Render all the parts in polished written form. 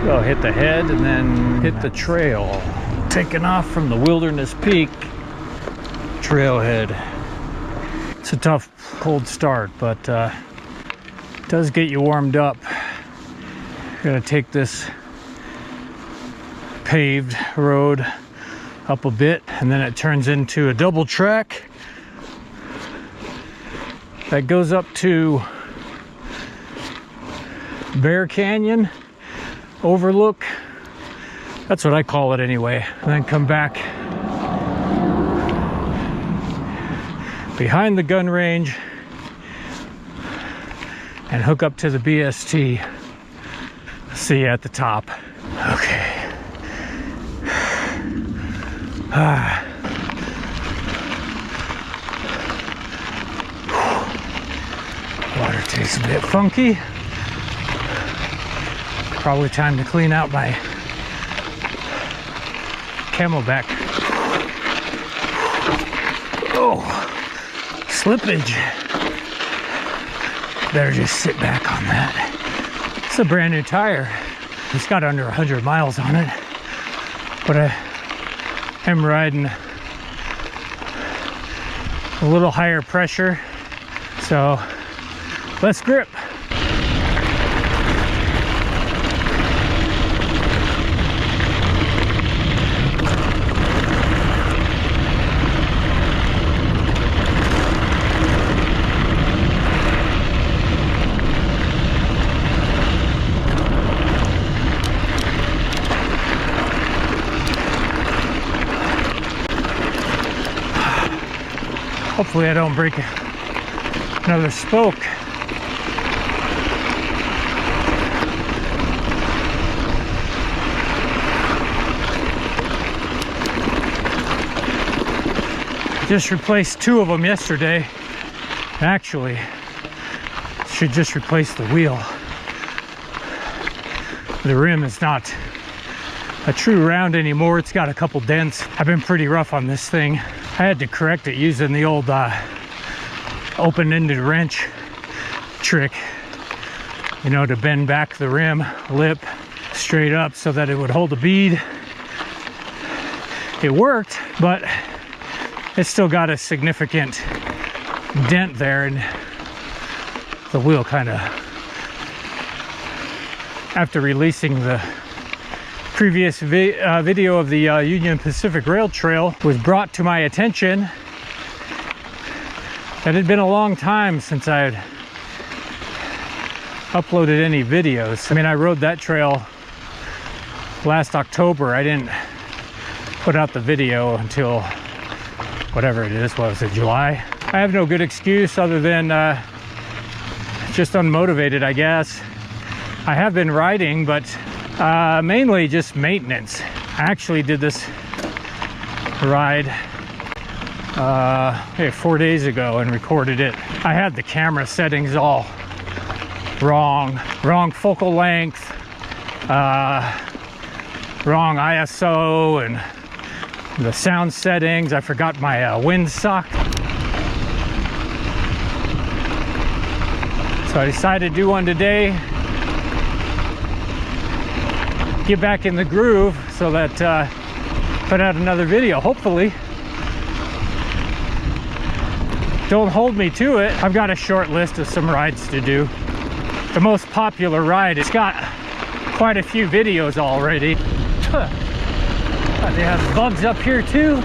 Go hit the head and then hit the trail. Taking off from the Wilderness Peak trailhead. It's a tough, cold start, but it does get you warmed up. Gonna take this paved road up a bit, and then it turns into a double track that goes up to Bair Canyon, Overlook. That's what I call it anyway. And then come back behind the gun range and hook up to the BST. See you at the top. Okay. Water tastes a bit funky. Probably time to clean out my camelback. Oh, slippage. Better just sit back on that. It's a brand new tire. It's got under 100 miles on it, but I am riding a little higher pressure, so less grip. Hopefully I don't break another spoke. Just replaced 2 of them yesterday. Actually, should just replace the wheel. The rim is not a true round anymore. It's got a couple dents. I've been pretty rough on this thing. I had to correct it using the old open-ended wrench trick, you know, to bend back the rim lip straight up so that it would hold a bead. It worked, but it's still got a significant dent there, and the wheel kind of, after releasing the previous video of the Union Pacific Rail Trail, was brought to my attention that it had been a long time since I had uploaded any videos. I mean, I rode that trail last October. I didn't put out the video until whatever it is, what was it, July? I have no good excuse other than just unmotivated, I guess. I have been riding, but mainly just maintenance. I actually did this ride 4 days ago and recorded it. I had the camera settings all wrong focal length, wrong ISO, and the sound settings. I forgot my wind sock, so I decided to do one today. Get back in the groove so that put out another video, hopefully. Don't hold me to it. I've got a short list of some rides to do. The most popular ride, it's got quite a few videos already. They have bugs up here too.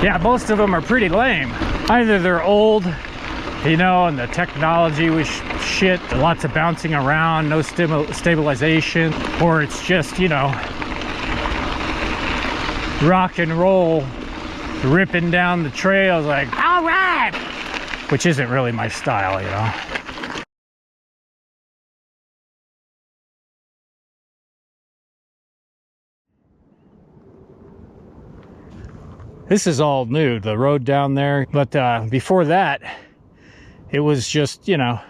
Yeah, most of them are pretty lame. Either they're old, you know, and the technology was shit, lots of bouncing around, no stabilization, or it's just, you know, rock and roll, ripping down the trails like, all right, which isn't really my style, you know. This is all new, the road down there, but before that, it was just, you know,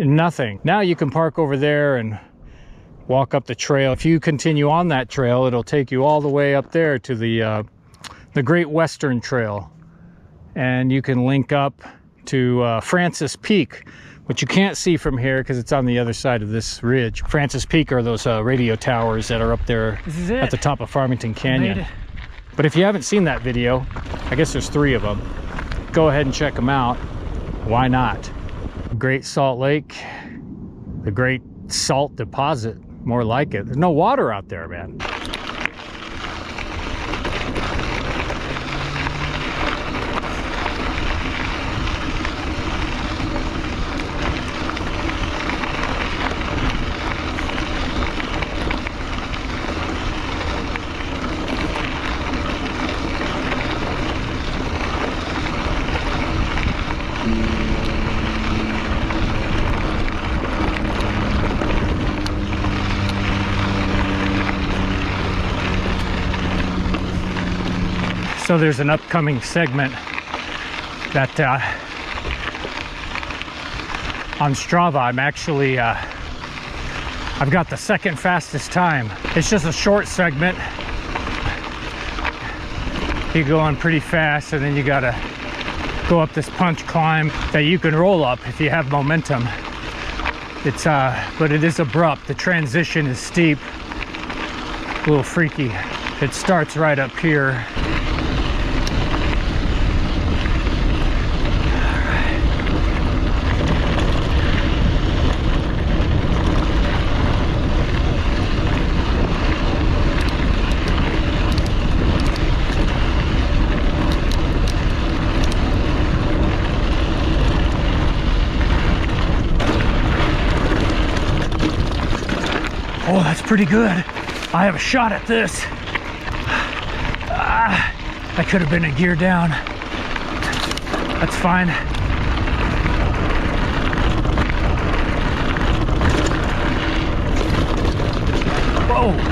Nothing. Now you can park over there and walk up the trail. If you continue on that trail, it'll take you all the way up there to the Great Western Trail, and you can link up to Francis Peak, which you can't see from here because it's on the other side of this ridge. Francis Peak are those radio towers that are up there at the top of Farmington Canyon. But if you haven't seen that video, I guess there's 3 of them. Go ahead and check them out. Why not? Great Salt Lake, the Great Salt Deposit, more like it. There's no water out there, man. So there's an upcoming segment that on Strava, I'm actually, I've got the 2nd fastest time. It's just a short segment. You go on pretty fast and then you gotta go up this punch climb that you can roll up if you have momentum. It's, but it is abrupt. The transition is steep, a little freaky. It starts right up here. Oh, that's pretty good. I have a shot at this. I could have been a gear down. That's fine. Whoa.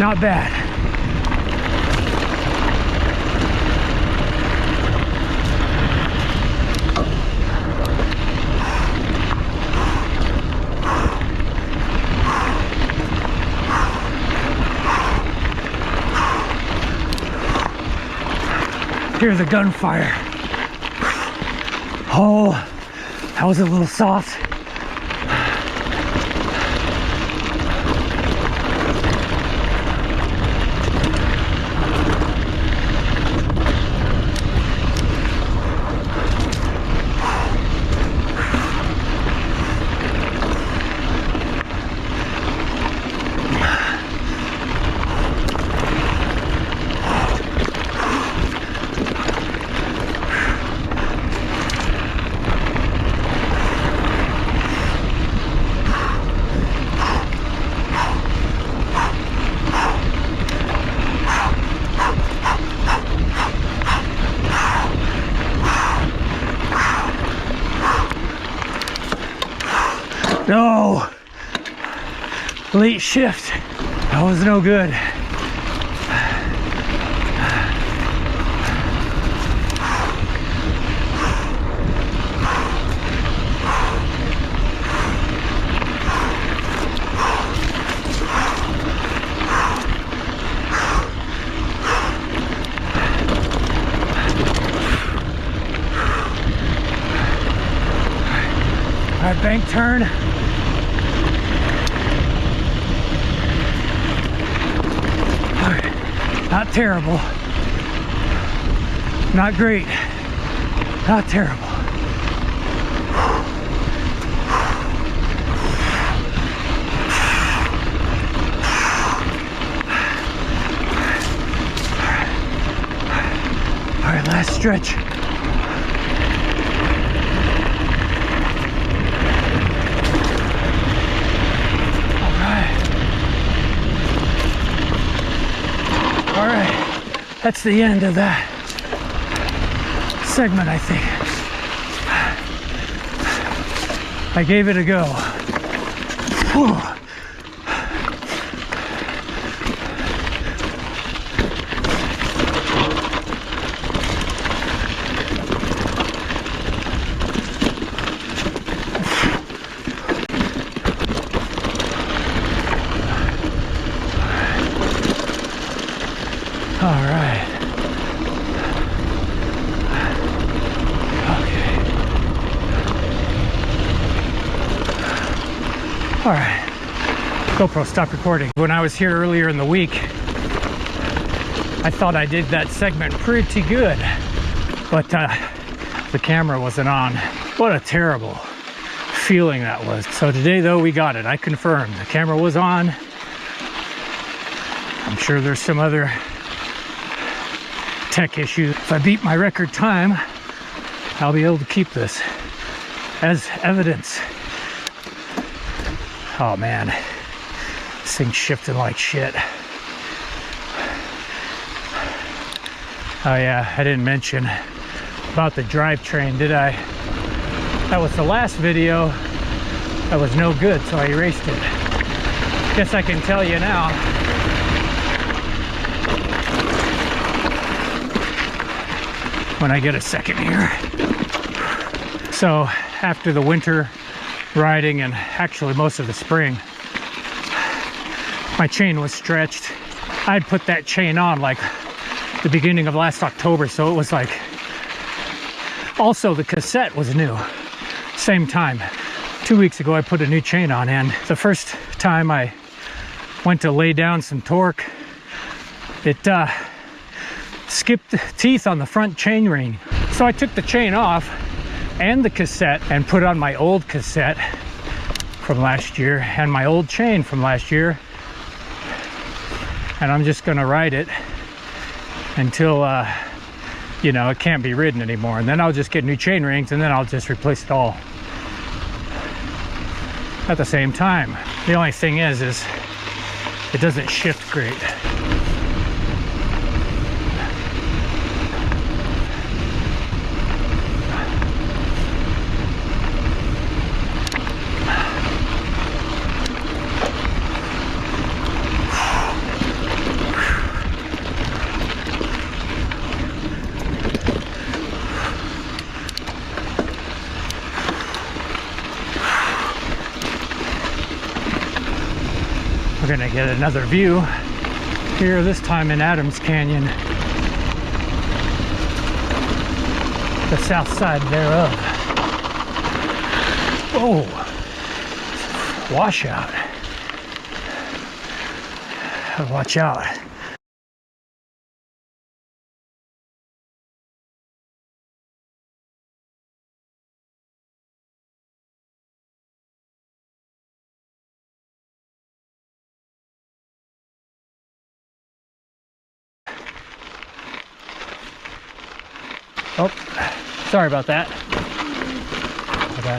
Not bad. Hear the gunfire. Oh, that was a little soft. No, late shift. That was no good. All right, bank turn. Not terrible. Not great, not terrible. All right, last stretch. All right, that's the end of that segment, I think. I gave it a go. Whew. All right. Okay. All right. GoPro, stop recording. When I was here earlier in the week, I thought I did that segment pretty good, but the camera wasn't on. What a terrible feeling that was. So today, though, we got it. I confirmed the camera was on. I'm sure there's some other tech issue. If I beat my record time, I'll be able to keep this as evidence. Oh man, this thing's shifting like shit. Oh yeah, I didn't mention about the drivetrain, did I? That was the last video. That was no good, so I erased it. Guess I can tell you now. When I get a second here. So after the winter riding and actually most of the spring, my chain was stretched. I'd put that chain on like the beginning of last October, so it was like, also the cassette was new. Same time. 2 weeks ago I put a new chain on, and the first time I went to lay down some torque, it skipped the teeth on the front chain ring. So I took the chain off and the cassette and put on my old cassette from last year and my old chain from last year, and I'm just gonna ride it until you know, it can't be ridden anymore, and then I'll just get new chain rings and then I'll just replace it all at the same time. The only thing is it doesn't shift great. We're gonna get another view here, this time in Adams Canyon, the south side thereof. Oh, washout. Watch out. Oh, sorry about that. Okay.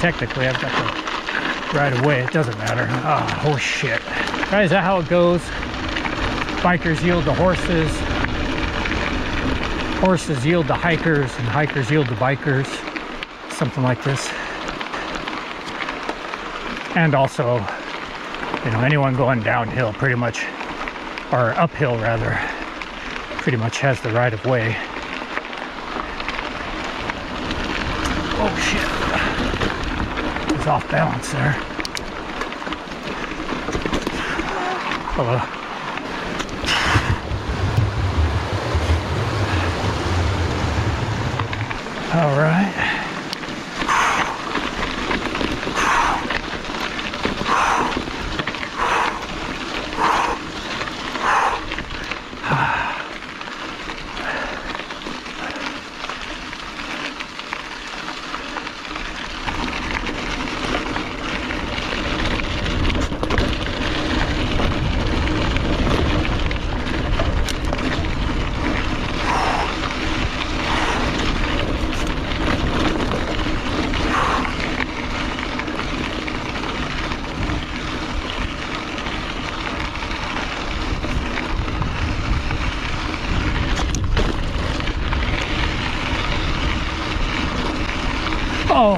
Technically, I've got the right of way. It doesn't matter. Oh shit. Right, is that how it goes? Bikers yield to horses. Horses yield to hikers, and hikers yield to bikers. Something like this. And also, you know, anyone going downhill pretty much, or uphill rather, pretty much has the right of way. Oh shit. It's off balance there. Hello. All right. Oh!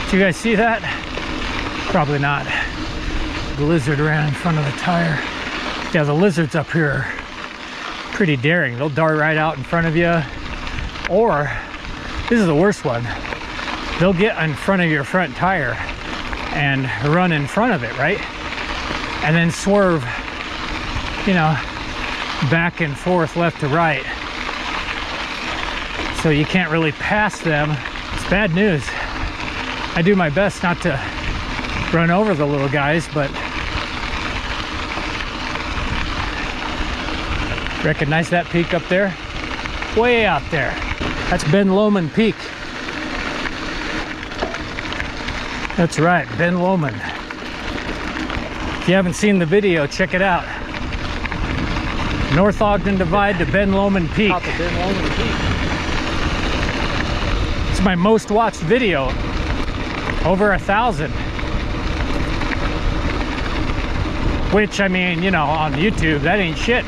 Did you guys see that? Probably not. The lizard ran in front of the tire. Yeah, the lizards up here are pretty daring. They'll dart right out in front of you. Or, this is the worst one, they'll get in front of your front tire and run in front of it, right? And then swerve, you know, back and forth, left to right. So you can't really pass them. It's bad news. I do my best not to run over the little guys, but recognize that peak up there? Way out there. That's Ben Lomond Peak. That's right, Ben Lomond. If you haven't seen the video, check it out. North Ogden Divide to Ben Lomond Peak. Top of Ben Lomond Peak. It's my most watched video. Over 1,000. Which, I mean, you know, on YouTube, that ain't shit.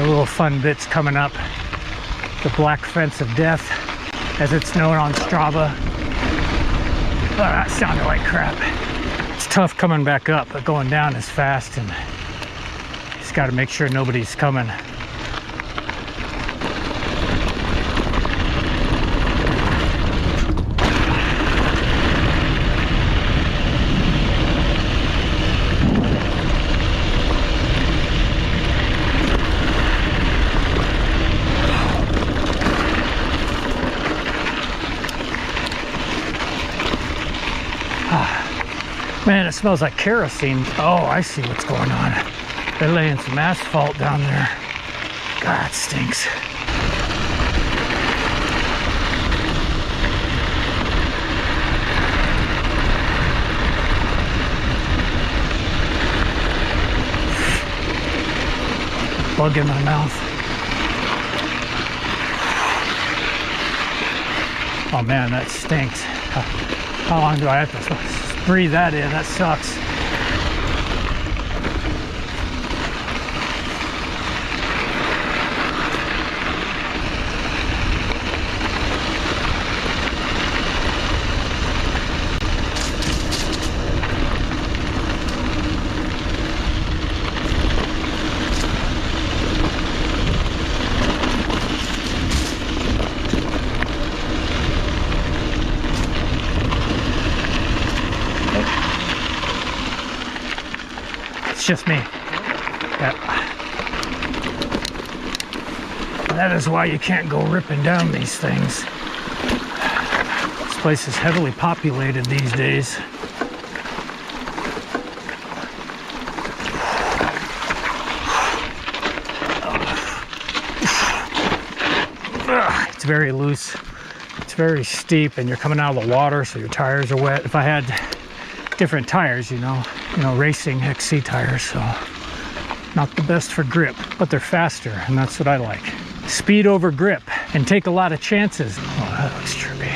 Little fun bits coming up. The Black Fence of Death, as it's known on Strava. Oh, that sounded like crap. It's tough coming back up, but going down is fast, and just got to make sure nobody's coming. Man, it smells like kerosene. Oh, I see what's going on. They're laying some asphalt down there. God, it stinks. Bug in my mouth. Oh man, that stinks. How long do I have to breathe that in? That sucks. It's just me. Yep. That is why you can't go ripping down these things. This place is heavily populated these days. It's very loose. It's very steep, and you're coming out of the water, so your tires are wet. If I had different tires, you know, racing XC tires, so not the best for grip, but they're faster, and that's what I like. Speed over grip and take a lot of chances. Oh, that looks trippy.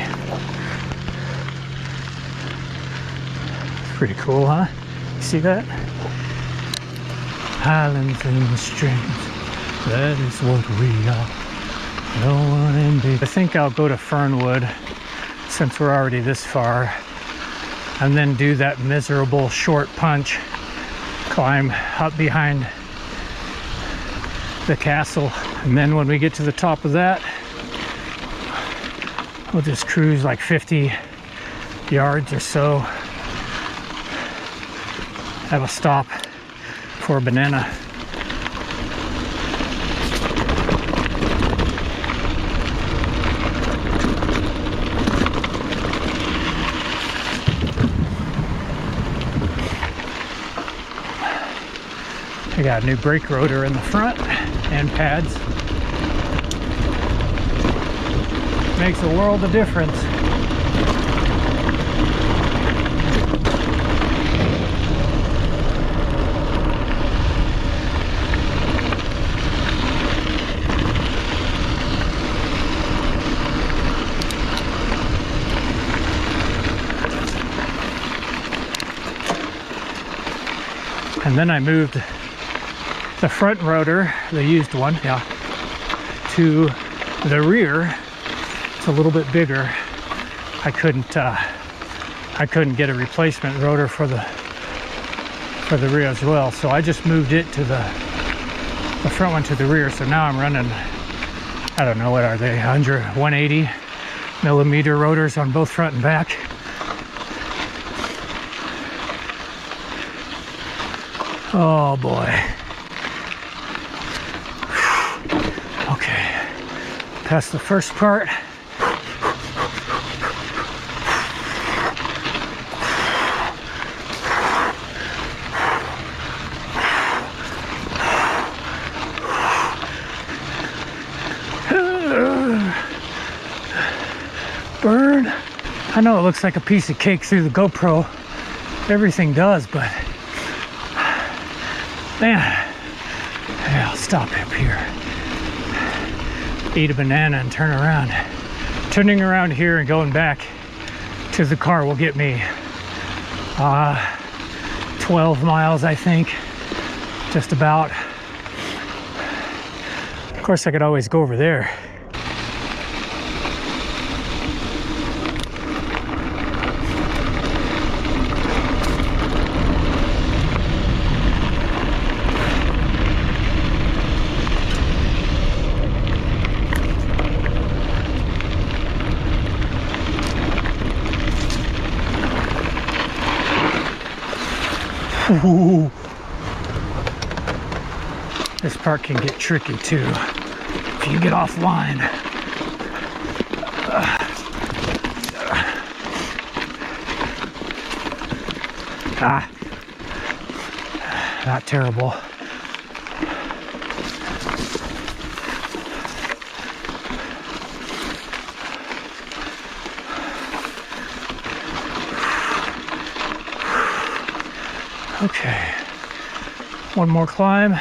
Pretty cool, huh? See that? Highlands and streams, that is what we are. No one in big. I think I'll go to Fernwood since we're already this far, and then do that miserable short punch, climb up behind the castle, and then when we get to the top of that, we'll just cruise like 50 yards or so, have a stop for a banana. I got a new brake rotor in the front and pads. Makes a world of difference. And And then I moved the front rotor, the used one, yeah, to the rear. It's a little bit bigger. I couldn't get a replacement rotor for the rear as well, so I just moved it to the front one to the rear. So now I'm running, I don't know, what are they, 180 millimeter rotors on both front and back. Oh boy. Okay, past the first part. Burn. I know it looks like a piece of cake through the GoPro. Everything does, but man, yeah, I'll stop up here. Eat a banana and turn around. Turning around here and going back to the car will get me 12 miles, I think, just about. Of course, I could always go over there. Ooh. This part can get tricky too if you get offline. Not terrible. Okay, one more climb.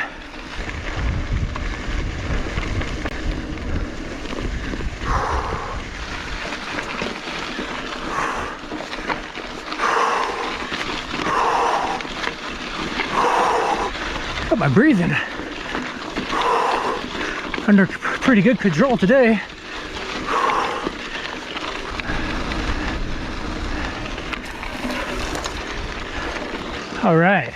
Got my breathing under pretty good control today. All right.